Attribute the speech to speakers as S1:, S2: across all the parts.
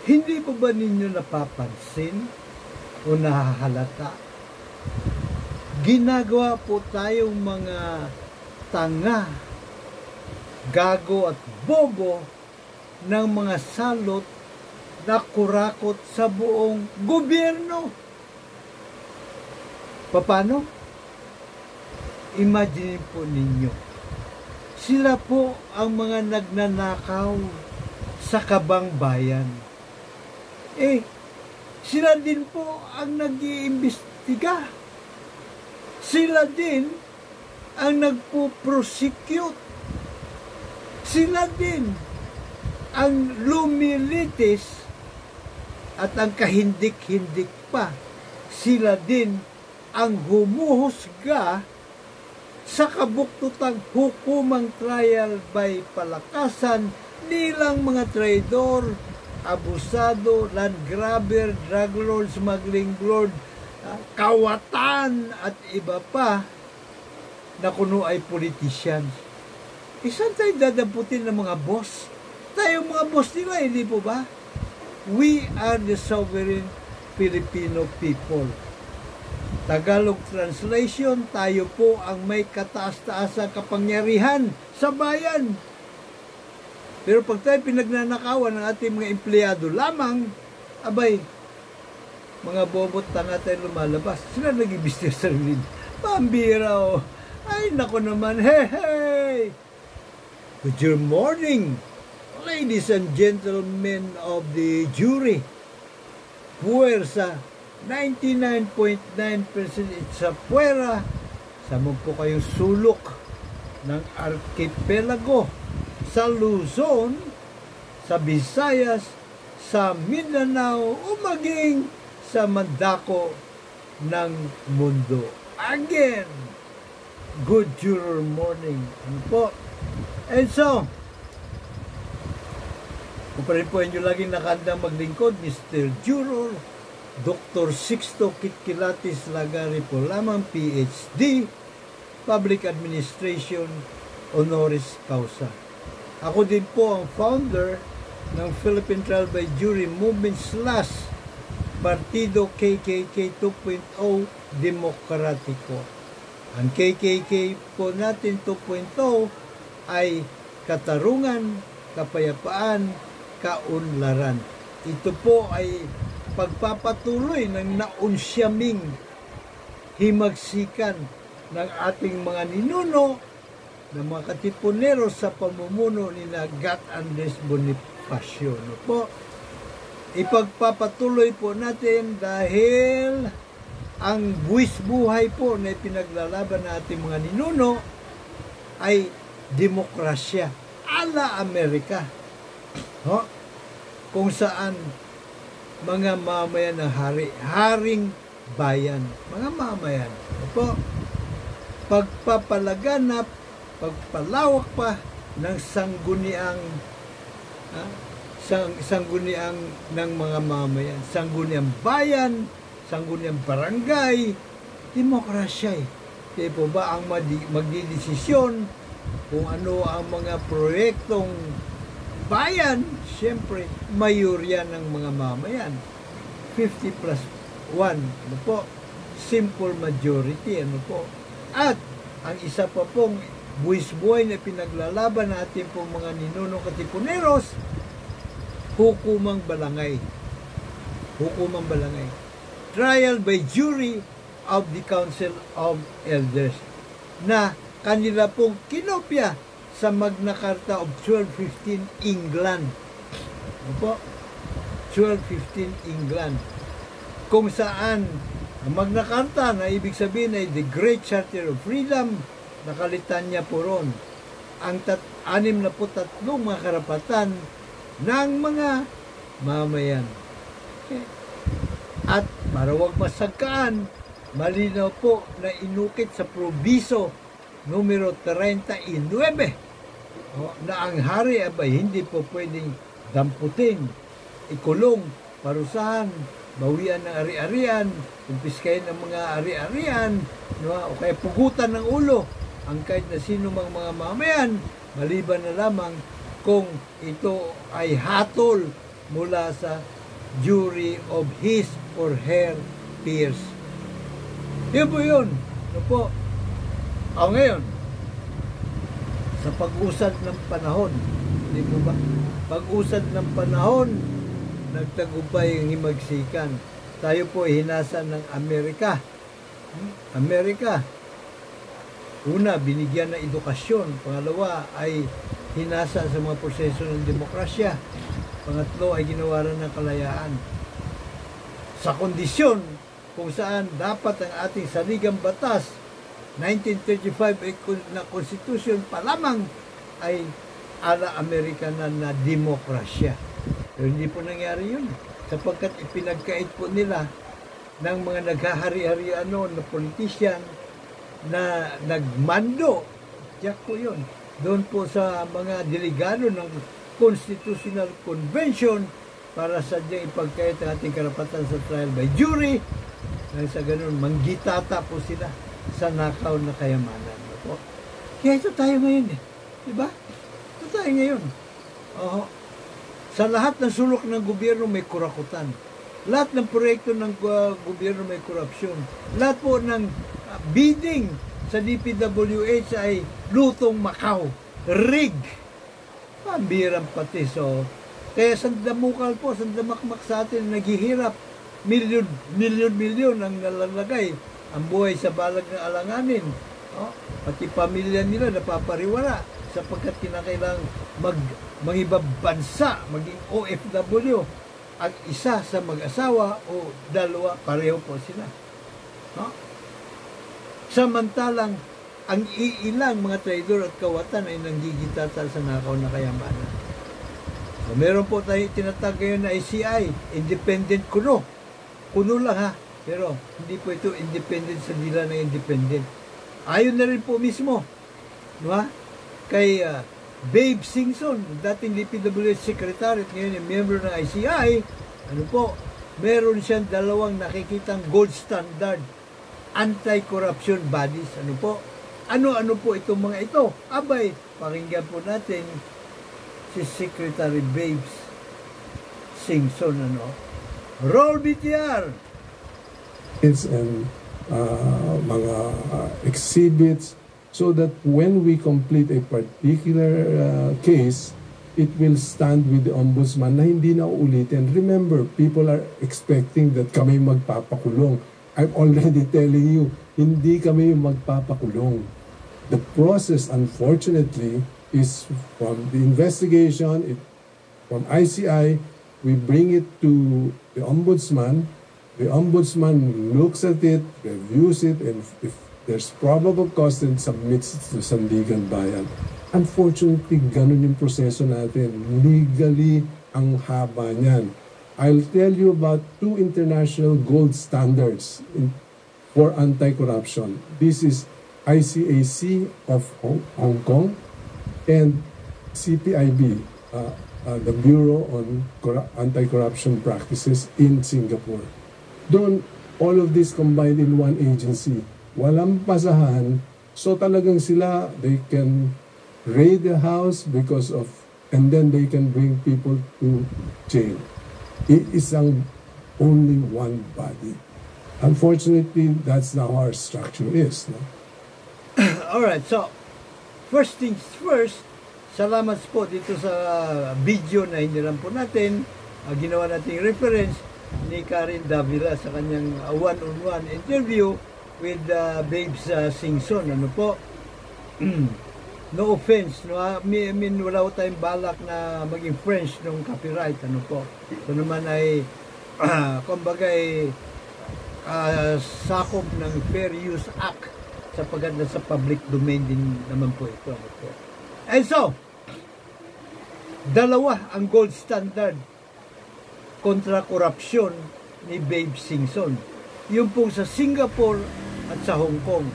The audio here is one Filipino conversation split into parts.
S1: Hindi pa ba ninyo napapansin o nahahalata? Ginagawa po tayong mga tanga, gago at bobo ng mga salot na kurakot sa buong gobyerno. Paano? Imagine po ninyo, sila po ang mga nagnanakaw sa kabang bayan. Sila din po ang nag-iimbestiga. Sila din ang nagpo-prosecute. Sila din ang lumilitis at ang kahindik-hindik pa. Sila din ang humuhusga sa kabuktutang hukumang trial by palakasan nilang mga traidor, abusado, land grabber, drug lord, smuggling lord, kawatan at iba pa na kuno ay politicians. Saan tayo dadamputin ng mga boss? Tayong mga boss nila, hindi po ba? We are the sovereign Filipino people. Tagalog translation, tayo po ang may kataas-taasang kapangyarihan sa bayan. Pero pag tayo pinagnanakawan ng ating mga empleyado lamang, abay, mga bobot tanga tayo lumalabas. Sila nag-ibis sa sarili. Pambira o. Ay, nako naman. Hey! Good morning, ladies and gentlemen of the jury. Puwersa, 99.9% sa puwera. Sama po kayong sulok ng archipelago sa Luzon, sa Visayas, sa Mindanao, o maging sa mandako ng mundo. Again, good juror morning. Ano po? And so, kung pa rin po nyo laging nakandang maglingkod, Mr. Juror, Dr. Sixto Kitkilatis Lagari po lamang, PhD, Public Administration, Honoris Causa. Ako din po ang founder ng Philippine Trial by Jury Movement / Partido KKK 2.0 Demokratiko. Ang KKK po natin 2.0 ay katarungan, kapayapaan, kaunlaran. Ito po ay pagpapatuloy ng naunsyaming himagsikan ng ating mga ninuno, ng mga katipunero sa pamumuno ni Gat Andres Bonifacio. No po? Ipagpapatuloy po natin dahil ang buwis buhay po na pinaglalaban ng ating mga ninuno ay demokrasya ala Amerika. No? Kung saan mga mamayan ng haring bayan, mga mamayan. Opo, pagpapalaganap, pagpalawak pa ng sangguniang ng mga mamayan, sangguniang bayan, sangguniang barangay, demokrasya. Di po ba ang magdidesisyon kung ano ang mga proyektong bayan? Siyempre, mayorya ng mga mamayan. 50+1, ano po? Simple majority, ano po? At ang isa pa pong buwis-buhay na pinaglalaban natin pong mga ninunong katipuneros, hukumang balangay. Hukumang balangay. Trial by jury of the Council of Elders na kanila pong kinopya sa Magna Carta of 1215 England. Ano po? 1215 England. Kung saan ang Magna Carta na ibig sabihin ay the Great Charter of Freedom, nakalitan niya po ron ang 63 mga karapatan ng mga mamayan. Okay. At para huwag masagkaan, malinaw po na inukit sa probiso numero 39 na ang hari abay hindi po pwedeng damputin, ikulong, parusahan, bawian ng ari-arian, kumpiskahin ng mga ari-arian, no? O kaya pugutan ng ulo ang kahit na sino mang mga mamayan, maliban na lamang kung ito ay hatol mula sa jury of his or her peers. Yun po yun. Ano po? Ngayon, sa pag-usad ng panahon, hindi po ba? Pag-usad ng panahon, nagtagumpay ang himagsikan. Tayo po hinasa ng Amerika. Amerika. Una, binigyan ng edukasyon. Pangalawa, ay hinasa sa mga proseso ng demokrasya. Pangatlo, ay ginawaran ng kalayaan. Sa kondisyon kung saan dapat ang ating saligang batas 1935 na konstitusyon pa lamang ay ala Amerikana na demokrasya. Pero hindi po nangyari yun. Sapagkat ipinagkait po nila ng mga naghahari-harian na politician na nagmando. Tiyak po yun. Doon po sa mga delegado ng Constitutional Convention para sadyang ipagkait ang ating karapatan sa trial by jury. Nang sa ganun, manggitata po sila sa nakaw na kayamanan. Kaya ito tayo ngayon eh. Diba? Ito tayo ngayon. Sa lahat ng sulok ng gobyerno may kurakutan. Lahat ng proyekto ng gobyerno may korupsyon. Lahat po ng bidding sa DPWH ay lutong Macau. Rig. Pambirang pati. So, kaya sandamukal po, sandamakmak sa atin, naghihirap. Milyon ang nalalagay ang buhay sa balag ng alanganin. Pati pamilya nila napapariwara sapagkat kinakailangan mangibang bansa, maging OFW. Ang isa sa mag-asawa o dalawa, pareho po sila. Samantalang ang iilang mga traidor at kawatan ay nanggigitata sa nakaw na kayamanan. So, meron po tayo tinatag ngayon na ICI, Independent Kuno. Kuno lang ha, pero hindi po ito independent sa dila ng independent. Ayon na rin po mismo, kay Babe Singson, dating DPWH Secretary at ngayon yung member ng ICI, meron siyang dalawang nakikitang gold standard anti-corruption bodies. Ano po itong mga ito? Abay, pakinggan po natin si Secretary Babes Singson. Roll BTR!
S2: It's mga exhibits so that when we complete a particular case, it will stand with the ombudsman na hindi na uulitin. Remember, people are expecting that kami magpapakulong. I'm already telling you, hindi kami magpapakulong. The process, unfortunately, is from the investigation, from ICI, we bring it to the ombudsman looks at it, reviews it, and if there's probable cause, then submits it to Sandigan Bayan. Unfortunately, ganun yung proseso natin. Legally, ang haba niyan. I'll tell you about two international gold standards for anti-corruption. This is ICAC of Hong Kong and CPIB, the Bureau on Anti-Corruption Practices in Singapore. Doon, all of this combined in one agency. Walang pasahan. So talagang sila, they can raid the house and then they can bring people to jail. Iisang only one body. Unfortunately, that's how our structure is. No?
S1: Alright, so, first things first, salamat po dito sa video na hiniram po natin. Ginawa nating reference ni Karen Davila sa kanyang one-on-one interview with Babes Singson. No offense, I mean, wala ko tayong balak na maging French ng copyright. Ito naman ay kumbaga sakop ng Fair Use Act sapagkat na sa public domain din naman po ito. And so, dalawa ang gold standard kontra korupsyon ni Babe Singson. Yung pong sa Singapore at sa Hong Kong.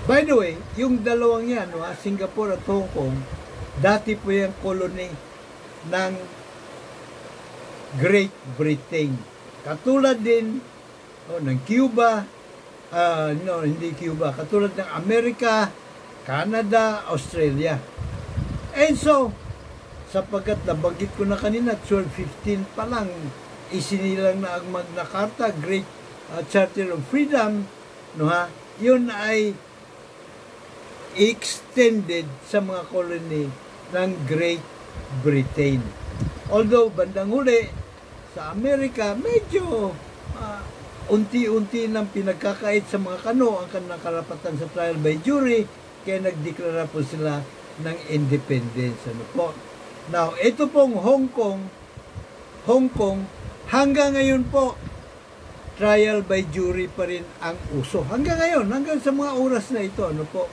S1: By the way, yung dalawang yan, Singapore at Hong Kong, dati po yung colony ng Great Britain. Katulad din ng Cuba, hindi Cuba, katulad ng Amerika, Canada, Australia. And so, sapagkat nabanggit ko na kanina, 1215 pa lang, isinilang na ang Magna Carta, Great Charter of Freedom, no ha? Yun ay extended sa mga colony ng Great Britain. Although, bandang huli, sa Amerika, medyo unti-unti nang pinagkakait sa mga kano ang kanilang karapatan sa trial by jury, kaya nagdeklara po sila ng independence. Ano po? Now, ito pong Hong Kong, hanggang ngayon po, trial by jury pa rin ang uso. Hanggang ngayon, hanggang sa mga oras na ito, ano po?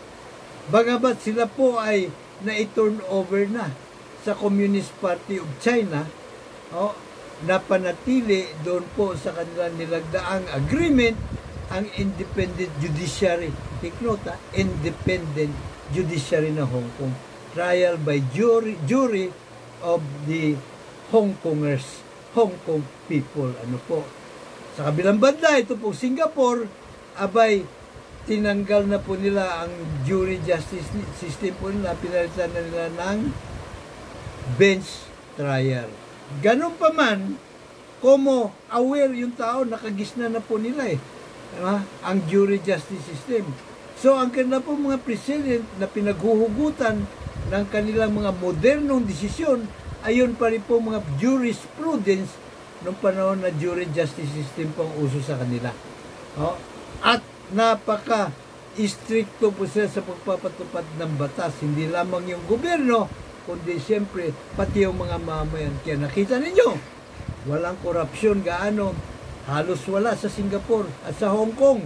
S1: Bagamat sila po ay na-turn over na sa Communist Party of China, napanatili doon po sa kanilang nilagdaang agreement ang independent judiciary. Take note, independent judiciary na Hong Kong. Trial by jury of the Hong Kongers, Hong Kong people. Ano po? Sa kabilang banda, ito po Singapore, abay, tinanggal na po nila ang jury justice system po nila, pinalitan na nila ng bench trial. Ganun pa man, como aware yung tao, nakagisna na po nila ang jury justice system. So, ang kanila po mga president na pinaghuhugutan ng kanilang mga modernong desisyon, ayon pa rin po mga jurisprudence noong panahon na jury justice system pang uso sa kanila. At napaka-stricto po sila sa pagpapatupad ng batas. Hindi lamang yung gobyerno, kundi siyempre pati yung mga mamayan. Kaya nakita ninyo, walang korupsyon gaano, halos wala sa Singapore at sa Hong Kong.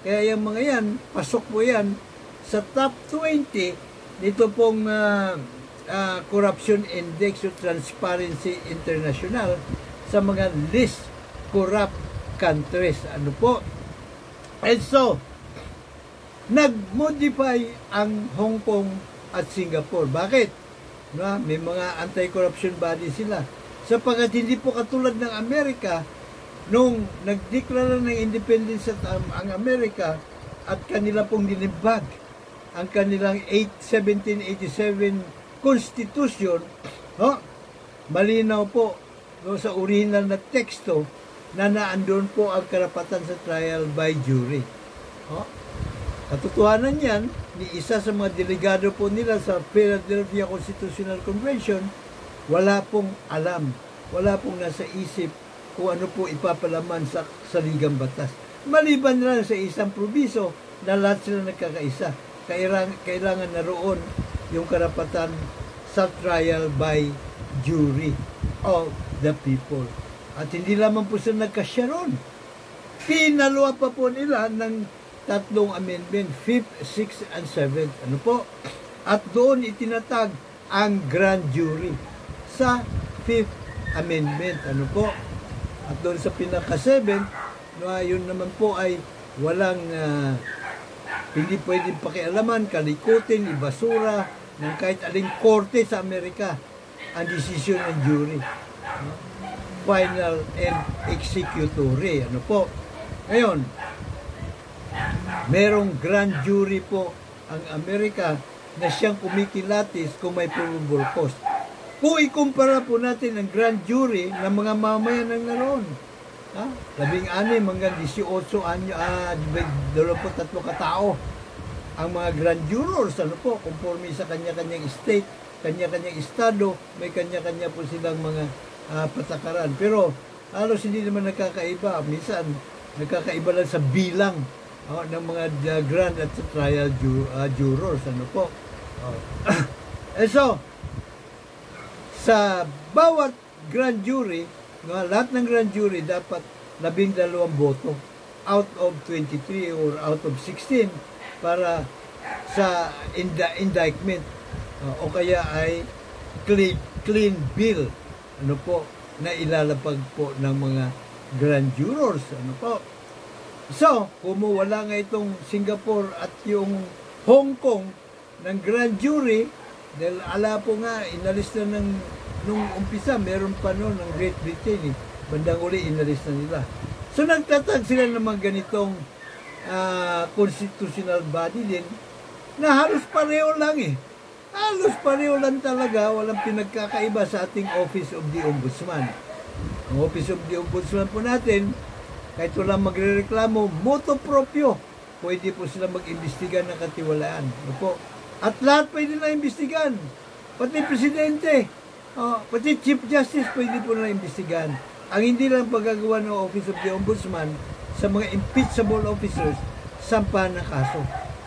S1: Kaya yung mga yan, pasok po yan sa top 20 nito pong Corruption Index o Transparency International sa mga least corrupt countries. Ano po? And so, nag-modify ang Hong Kong at Singapore. Bakit? May mga anti-corruption body sila. Sapagkat hindi po katulad ng Amerika, nung nagdeklara ng independence ang Amerika at kanila pong dinimbag ang kanilang 1787 Constitution, malinaw po sa original na teksto na naandun po ang karapatan sa trial by jury. Katotohanan yan, ni isa sa mga delegado po nila sa Philadelphia Constitutional Convention, wala pong alam, wala pong nasa isip kung ano po ipapalaman sa saligang batas. Maliban lang sa isang probiso na lahat sila nagkakaisa. Kailangan naroon yung karapatan sa trial by jury of the people. At hindi lamang po sila nagkasya ron. Pinalawa pa po nila ng tatlong amendment, 5th, 6th, and 7th. Ano po? At doon itinatag ang grand jury sa 5th amendment. Ano po? At doon sa pinaka-7th, yun naman po ay walang hindi pwedeng pakialaman, kalikutin, ibasura ng kahit aling korte sa Amerika ang desisyon ng jury. Final and executory. Ano po? Ngayon, merong grand jury po ang Amerika na siyang kumikilatis kung may probable cause. Kung ikumpara po natin ang grand jury ng mga mamayan ng naroon, 16 hanggang 18 anyo, 23 katao ang mga grand jurors, ano po, conforme sa kanya-kanyang state, kanya-kanyang estado, may kanya-kanya po silang mga patakaran. Pero halos hindi naman nakakaiba. Minsan, nakakaiba lang sa bilang ng mga grand at trial jurors. Ano po? So, sa bawat grand jury, lahat ng grand jury dapat 12 boto out of 23 or out of 16 para sa indictment o kaya ay clean bill, ano po, na ilalapag po ng mga grand jurors. Ano po? So, kung wala nga itong Singapore at yung Hong Kong ng grand jury, dahil ala po nga, inalis na nung umpisa, meron pa noon ng Great Britain, bandang uli, inalis na nila. So, nagtatag sila ng mga ganitong constitutional body din, na halos pareho lang Halos pareho lang talaga, walang pinagkakaiba sa ating Office of the Ombudsman. Ang Office of the Ombudsman po natin, kahit walang magrereklamo, motu proprio, pwede po sila mag-imbestigan ng katiwalaan. Ano po? At lahat pwede na imbestigan. Pati Presidente, pati Chief Justice pwede po na imbestigan. Ang hindi lang pagagawa ng Office of the Ombudsman sa mga impeachable officers, sampahan ng kaso.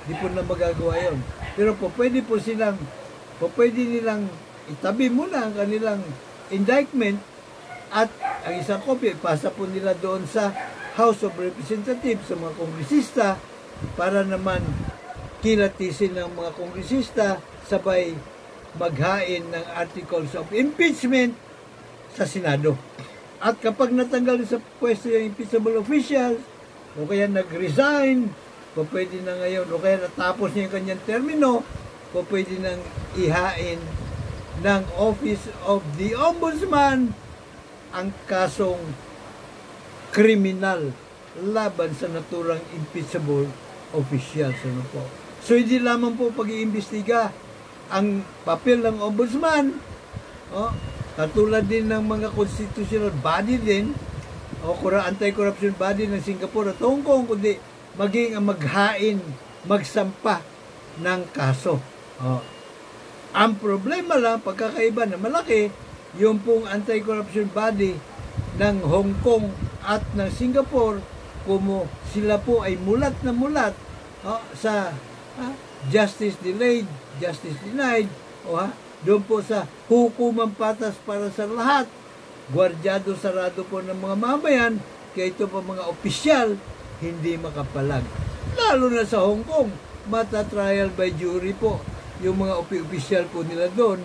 S1: Hindi po na magagawa yon. Pero po pwede nilang itabi muna ang kanilang indictment at ang isang kopya ipasa po nila doon sa House of Representatives sa mga kongresista para naman kilatisin ng mga kongresista sabay maghain ng articles of impeachment sa Senado. At kapag natanggal sa pwesto yung impeachable officials o kaya nag-resign, pwede na ngayon, o kaya natapos niya yung kanyang termino, pwede nang ihain ng Office of the Ombudsman ang kasong kriminal laban sa naturang impeachable officials. Ano po? So, hindi lamang po pag-iimbestiga ang papel ng Ombudsman, katulad din ng mga constitutional body din, o anti-corruption body ng Singapore at Hong Kong, kundi maging ang maghain, magsampa ng kaso. Ang problema lang, pagkakaiba na malaki, yung pong anti-corruption body ng Hong Kong at ng Singapore, kumo sila po ay mulat na mulat sa justice delayed, justice denied, doon po sa hukuman patas para sa lahat, gwardyado sarado po ng mga mamayan, kaya ito po mga opisyal, hindi makapalag. Lalo na sa Hong Kong, mata-trial by jury po yung mga opisyal po nila doon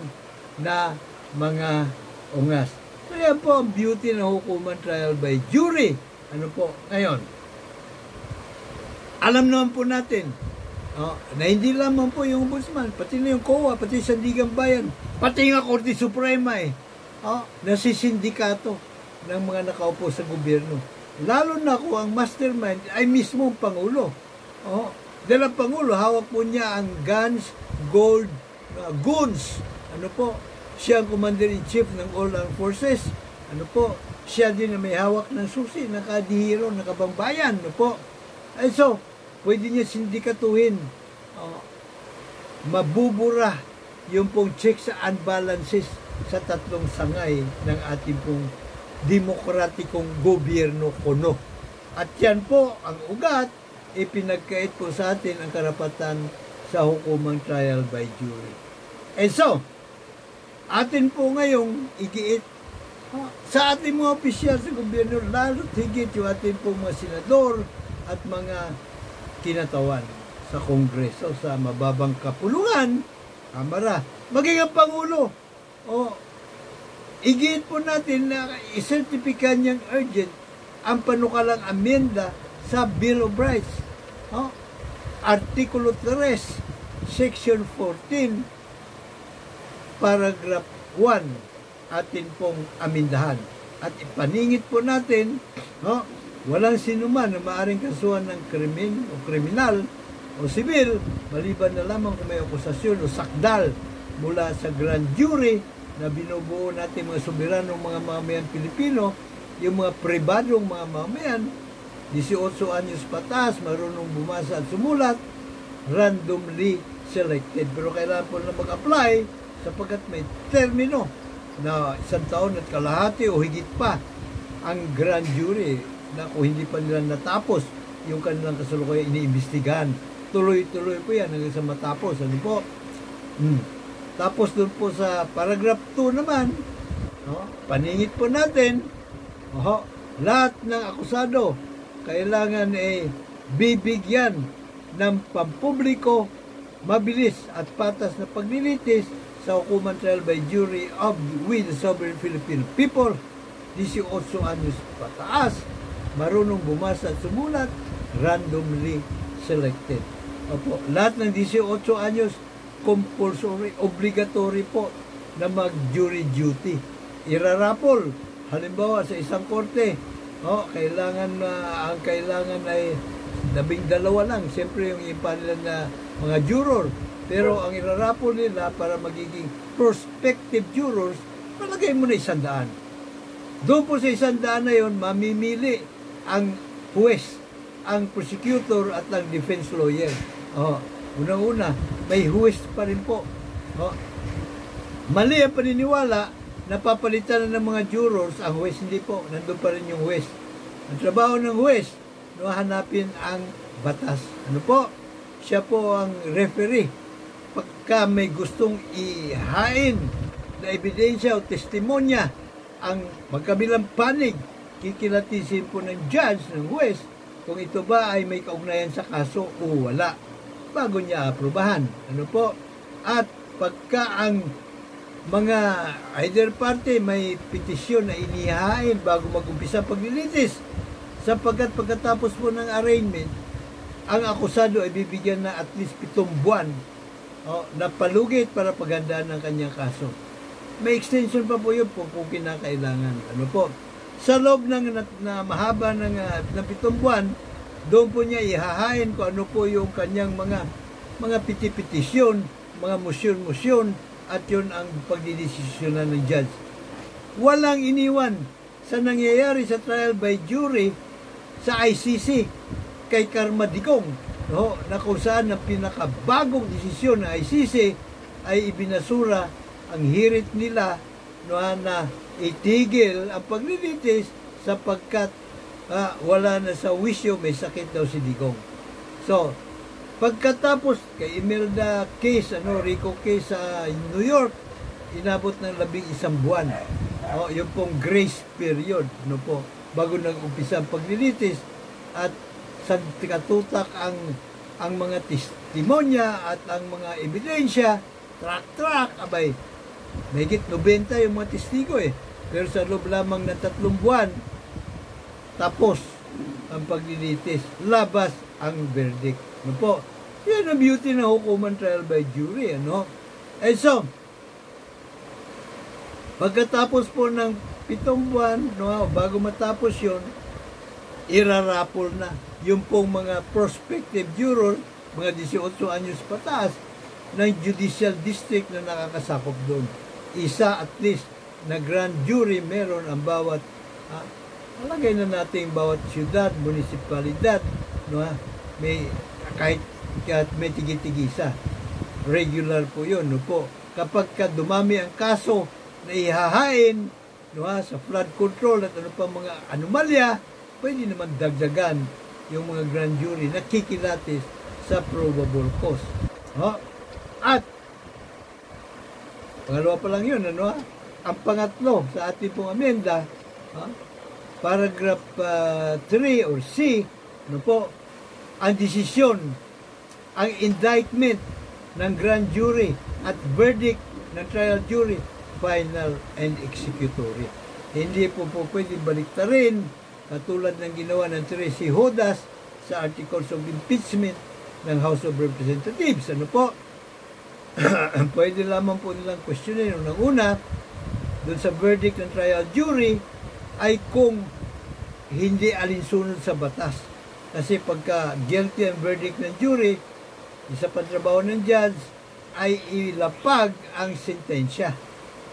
S1: na mga ungas. So yan po ang beauty ng hukuman trial by jury. Ano po? Ngayon, alam naman po natin na hindi lamang po yung Ombudsman, pati na yung COA, pati Sandigan Bayan, pati nga Korte Suprema nasisindikato ng mga nakaupo sa gobyerno. Lalo na kung ang mastermind ay mismo ang Pangulo. Dahil ang Pangulo, hawak po niya ang guns, gold, goons. Ano po? Siya ang Commander-in-Chief ng All Armed Forces. Ano po? Siya din na may hawak ng susi, nakadihiro, nakabangbayan. Ano po? So, pwede niya sindikatuhin. Mabubura yung pong checks and balances sa tatlong sangay ng ating pong demokratikong gobyerno kuno. At yan po, ang ugat, ipinagkait po sa atin ang karapatan sa hukumang trial by jury. And so, atin po ngayong igiit sa ating mga opisyal sa gobyerno, lalo higit yung ating po mga senador at mga kinatawan sa Kongreso, sa mababang kapulungan, Kamara, maging ang Pangulo, igit po natin na isertipika niyang urgent ang panukalang amenda sa Bill of Rights. Artikulo 3, Section 14, Paragraph 1, atin pong amendahan. At ipaningit po natin, walang sinuman na maaaring kasuhan ng krimen o kriminal o sibil, maliban na lamang kung may akusasyon o sakdal mula sa grand jury na binubuo natin mga soberanong mga mamayan Pilipino, yung mga pribadong mga mamayan, 18 anyos patas, marunong bumasa at sumulat, randomly selected. Pero kailangan po na mag-apply sapagkat may termino na 1 taon at kalahati o higit pa ang grand jury na kung hindi pa nila natapos yung kanilang kasalukuyan iniimbestigahan. Tuloy-tuloy po yan hanggang sa matapos. Ano po? Tapos doon po sa paragraph 2 naman, paningit po natin, lahat ng akusado kailangan bibigyan ng pampubliko, mabilis at patas na paglilitis sa hukuman trial by jury of with the sovereign Filipino people, 18 anyos pataas, marunong bumasa at sumulat, randomly selected. Lahat ng 18 anyos compulsory, obligatory po na mag-jury duty. Irarapol, halimbawa sa isang korte, kailangan ay 12 lang. Siyempre yung ipa nila na mga juror, Pero ang irarapol nila para magiging prospective jurors, palagay mo na 100. Doon po sa 100 na yon, mamimili ang huwes, ang prosecutor at ang defense lawyer. Unang-una, may huwes pa rin po. Mali ang paniniwala, napapalitan na ng mga jurors ang huwes. Hindi po, nandun pa rin yung huwes. Ang trabaho ng huwes, hanapin ang batas. Ano po? Siya po ang referee. Pagka may gustong ihain na ebidensya o testimonya ang magkabilang panig, kikilatisin po ng judge, ng huwes, kung ito ba ay may kaugnayan sa kaso o wala, bago niya aprobahan. Ano po? At pagka ang mga either party may petisyon na inihain bago mag-umpisa paglilitis, sapagkat pagkatapos po ng arraignment, ang akusado ay bibigyan na at least 7 buwan na palugit para paghandaan ng kanyang kaso. May extension pa po yun kung kinakailangan. Ano po? Sa loob ng mahaba ng 7 buwan, doon po niya ihahain kung ano po yung kanyang mga petitisyon, mga motion, at yun ang pagdidesisyonan ng judge. Walang iniwan sa nangyayari sa trial by jury sa ICC kay Karma Digong, na kung saan ang pinakabagong desisyon ng ICC ay ibinasura ang hirit nila na itigil ang paglilitis sapagkat wala na sa wisyo, may sakit daw si Digong. So, pagkatapos kay Imelda case, RICO case sa New York, inabot ng 11 buwan. Yung pong grace period, bago nag-umpisa ang paglilitis, at sa katutak ang mga testimonya at ang mga ebidensya, track, abay, mahigit 90 yung mga testigo Pero sa loob lamang ng 3 buwan, tapos ang paglilitis, labas ang verdict. Yan ang beauty ng hukuman trial by jury, so, pagkatapos po ng 7 buwan, bago matapos yon, irarapol na yung pong mga prospective juror, mga 18 anyos pataas, ng judicial district na nakakasakop doon. Isa at least na grand jury meron ang bawat, palagay na natin bawat syudad, munisipalidad, may kahit may tigit-tigisa. Regular po yun, Kapag dumami ang kaso na ihahain, sa flood control at ano pa mga anomalya, pwede naman dagdagan yung mga grand jury na kikilatis sa probable cause. At pangalawa pa lang yun, ang pangatlo sa ating pong amenda, paragraph 3 or C, ang desisyon, ang indictment ng grand jury at verdict ng trial jury, final and executory. Hindi po pwedeng baliktarin, katulad ng ginawa ng Tracy Hodas sa Articles of Impeachment ng House of Representatives. Pwede lamang po nilang questionin. Unang-una, doon sa verdict ng trial jury, ay kung hindi alinsunod sa batas. Kasi pagka guilty ang verdict ng jury, isa pa trabaho ng judge, ay ilapag ang sentensya.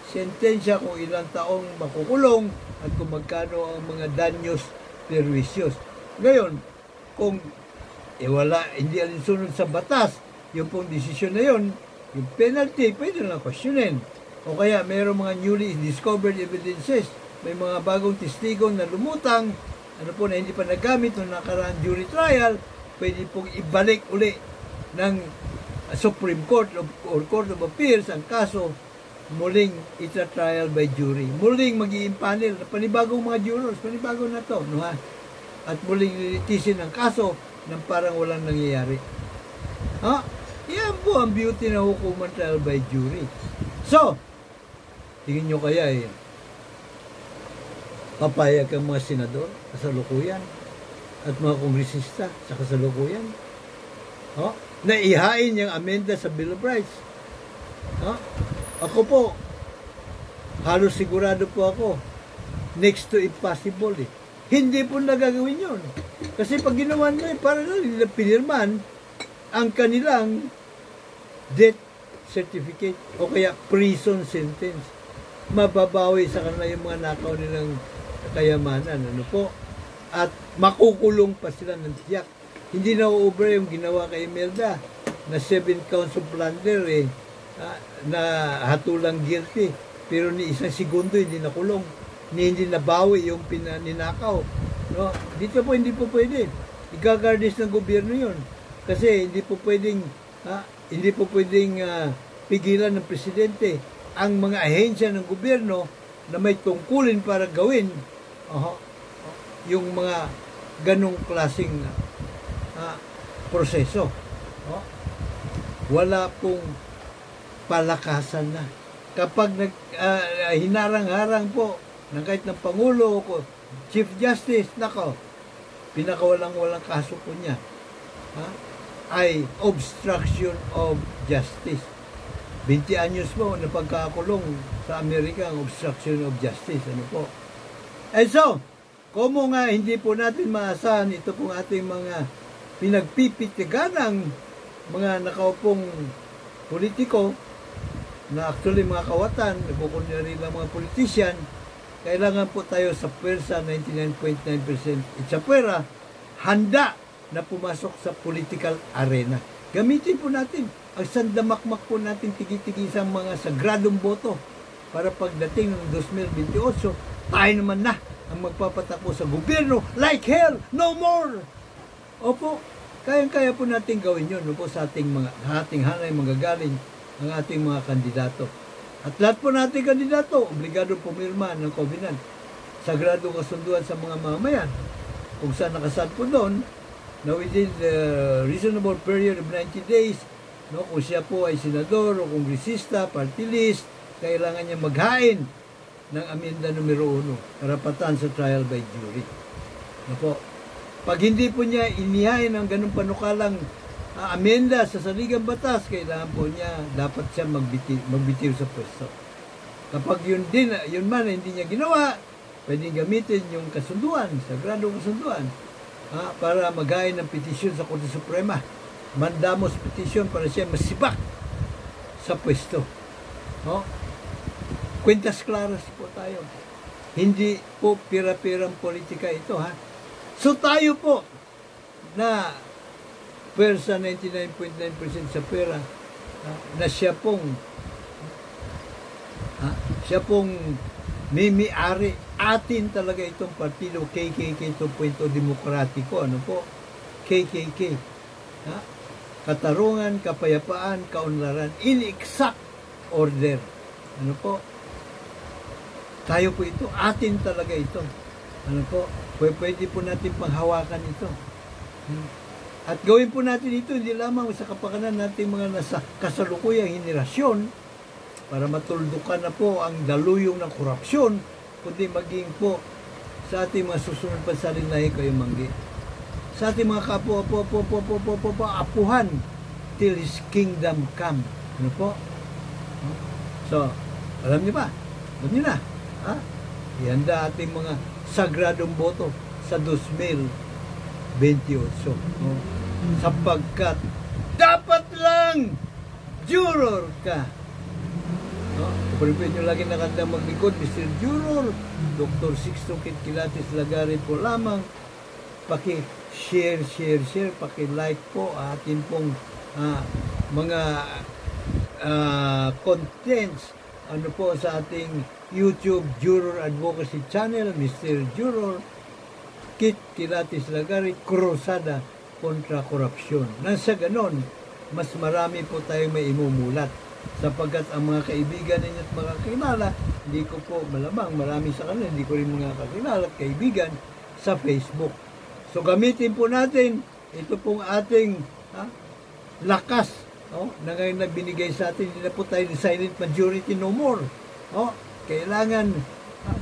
S1: Sentensya kung ilang taong makukulong at kung magkano ang mga danyos perjuicios. Ngayon, kung hindi alinsunod sa batas, yung pong desisyon na yun, yung penalty, pwede lang questionin. O kaya mayroong mga newly discovered evidences, may mga bagong testigo na lumutang, na hindi pa nagamit nung nakaraang jury trial, pwede pong ibalik uli ng Supreme Court or Court of Appeals ang kaso, muling itra-trial by jury. Muling mag-i-impanel na panibagong mga jurors, panibago na to, at muling lilitisin ang kaso ng parang walang nangyayari. Yan po ang beauty ng hukuman trial by jury. So, tingin nyo kaya papayag ang mga senador kasalukuyan at mga kongresista sa kasalukuyan na ihain yung amenda sa Bill of Rights. Ako po, halos sigurado po ako, next to impossible Hindi po nagagawin yun. Kasi pag ginawa nila, para na nila pinirman ang kanilang death certificate o kaya prison sentence. Mababawi sa kanila yung mga nakaw nilang kayamanan. Ano po? At makukulong pa sila ng tiyak. Hindi na uubra yung ginawa kay Imelda na 7 counts of plunder na hatulang guilty. Pero ni isang segundo hindi nakulong. Hindi nabawi yung ninakaw. No? Dito po hindi po pwede. Igagarnish ng gobyerno yun. Kasi hindi po pwedeng pigilan ng presidente ang mga ahensya ng gobyerno na may tungkulin para gawin yung mga ganong klaseng proseso. Wala pong palakasan na. Kapag hinarang-harang po ng kahit ng Pangulo o Chief Justice, nako, pinakawalang-walang kaso po niya ay obstruction of justice. 20 anyos po na pagkakulong sa Amerika ang obstruction of justice. Ano po? And so, kung nga hindi po natin maasahan ito pong ating mga pinagpipitiganang mga nakaupong politiko na actually mga kawatan, nagkukunyari lang mga politician, kailangan po tayo sa pwersa 99.9% itsapwera, handa na pumasok sa political arena. Gamitin po natin ang sandamakmak po natin tigi-tigisang mga sagradong boto para pagdating ng 2028, tayo naman na ang magpapatakbo sa gobyerno like hell, no more! Opo, kayang-kaya po natin gawin yun po sa ating hanay magagaling ang ating mga kandidato. At lahat po nating kandidato, obligado pumirma ng covenant. Sagradong kasunduan sa mga mamamayan. Kung saan nakasad po doon, na within the reasonable period of 90 days, no, kung siya po ay senador o kongresista, party list, kailangan niya maghain ng amenda numero 1, karapatan sa trial by jury. No po. Pag hindi po niya inihain ng ganung panukalang amenda sa saligang batas, kailangan po niya, dapat siya magbitiw sa pwesto. Kapag yun man hindi niya ginawa, pwedeng gamitin yung kasunduan, sagradong kasunduan, para maghain ng petisyon sa Korte Suprema. Mandamos petisyon para siya masibak sa pwesto. No? Kwintas claras po tayo. Hindi po pira-pirang politika ito, ha? So tayo po na pwersa 99.9% sa pera na siya pong may-ari. Atin talaga itong partido KKK 2.0 demokratiko. Ano po? KKK. Katarungan, kapayapaan, kaunlaran in exact order. Ano po? Tayo po ito. Atin talaga ito. Ano po? Pwede po natin panghawakan ito. At gawin po natin ito hindi lamang sa kapakanan natin mga nasa kasalukuyang henerasyon para matuldukan na po ang daluyong ng korupsyon, kundi maging po sa ating mga susunod pa sa rinlahi kayo manggi. Sa ating mga apuhan till His kingdom come. Ano po? So, alam niyo ba? Alam niyo na. Ihanda ating mga sagradong boto sa 2028. Sapagkat dapat lang juror ka. Pwede nyo lagi nakandang maglikod, Mr. Juror, Dr. Sixto Kitkilatis Lagari po lamang. Paki-share, paki-like po atin pong mga contents ano po sa ating YouTube Juror Advocacy Channel, Mr. Juror Kitkilatis Lagari, Krusada kontra korupsyon. Nasa ganon, mas marami po tayong may imumulat. Sapagkat ang mga kaibigan ninyo at mga kakilala, hindi ko po malamang, marami sa kanila, hindi ko rin mga kakilala at kaibigan sa Facebook. So gamitin po natin ito pong ating lakas na ngayon na binigay sa atin. Hindi na po tayo silent majority no more. Kailangan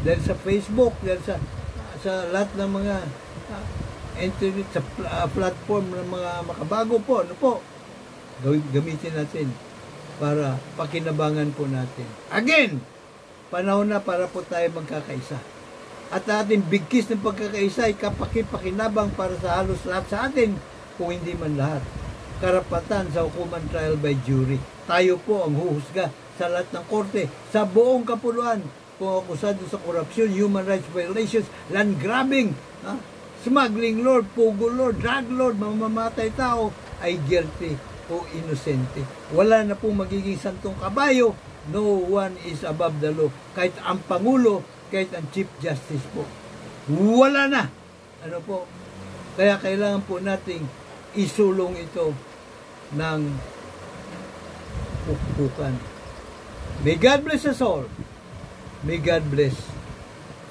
S1: dahil sa Facebook, dahil sa lahat ng mga internet, sa platform ng mga makabago po, ano po, gamitin natin para pakinabangan po natin. Again, panahon na para po tayo magkakaisa. At ating bigkis ng pagkakaisa ay kapakipakinabang para sa halos lahat sa atin, kung hindi man lahat. karapatan sa hukuman trial by jury. Tayo po ang huhusga sa lahat ng korte, sa buong kapuluan, kung akusado sa korupsyon, human rights violations, land grabbing, smuggling lord, pugo lord, drug lord, mamamatay tao, ay guilty o inosente. Wala na pong magiging santong kabayo. No one is above the law. Kahit ang Pangulo, kahit ang Chief Justice po. Wala na. Ano po? Kaya kailangan po nating isulong ito ng pukpukan. May God bless us all. May God bless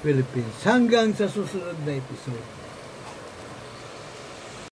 S1: Philippines. Hanggang sa susunod na episode.